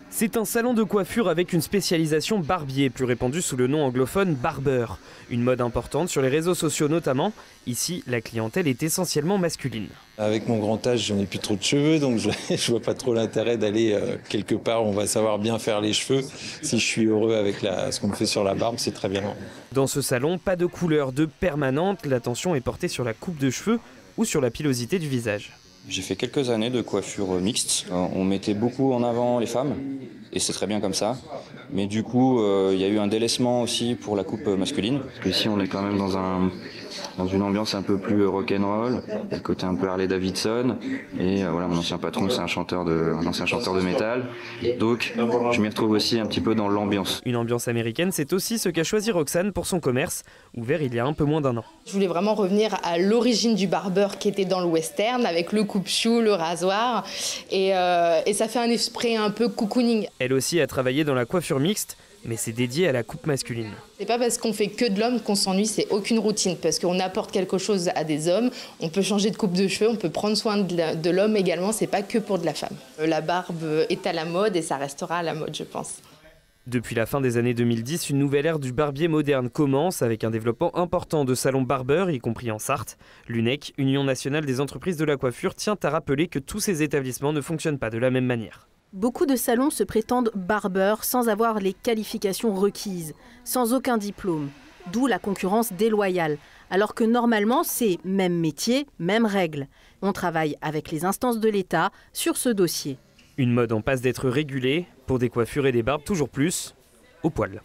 C'est un salon de coiffure avec une spécialisation barbier, plus répandue sous le nom anglophone barber. Une mode importante sur les réseaux sociaux notamment. Ici, la clientèle est essentiellement masculine. Avec mon grand âge, je n'ai plus trop de cheveux, donc je vois pas trop l'intérêt d'aller quelque part où on va savoir bien faire les cheveux. Si je suis heureux avec ce qu'on me fait sur la barbe, c'est très bien. Dans ce salon, pas de couleur de permanente, l'attention est portée sur la coupe de cheveux ou sur la pilosité du visage. J'ai fait quelques années de coiffure mixte. On mettait beaucoup en avant les femmes, et c'est très bien comme ça. Mais du coup, il y a eu un délaissement aussi pour la coupe masculine. Parce que ici, on est quand même dans une ambiance un peu plus rock'n'roll, le côté un peu Harley Davidson. Et voilà, mon ancien patron, c'est un ancien chanteur de métal. Donc, je m'y retrouve aussi un petit peu dans l'ambiance. Une ambiance américaine, c'est aussi ce qu'a choisi Roxane pour son commerce, ouvert il y a un peu moins d'1 an. Je voulais vraiment revenir à l'origine du barbeur qui était dans le western, avec le coupe-chou, le rasoir. Et ça fait un esprit un peu cocooning. Elle aussi a travaillé dans la coiffure mixte, mais c'est dédié à la coupe masculine. C'est pas parce qu'on fait que de l'homme qu'on s'ennuie, c'est aucune routine, parce qu'on apporte quelque chose à des hommes, on peut changer de coupe de cheveux, on peut prendre soin de l'homme également, c'est pas que pour de la femme. La barbe est à la mode et ça restera à la mode, je pense. Depuis la fin des années 2010, une nouvelle ère du barbier moderne commence avec un développement important de salons barbeurs, y compris en Sarthe. L'UNEC, Union nationale des entreprises de la coiffure, tient à rappeler que tous ces établissements ne fonctionnent pas de la même manière. Beaucoup de salons se prétendent barbeurs sans avoir les qualifications requises, sans aucun diplôme, d'où la concurrence déloyale. Alors que normalement, c'est même métier, même règles. On travaille avec les instances de l'État sur ce dossier. Une mode en passe d'être régulée, pour des coiffures et des barbes toujours plus au poil.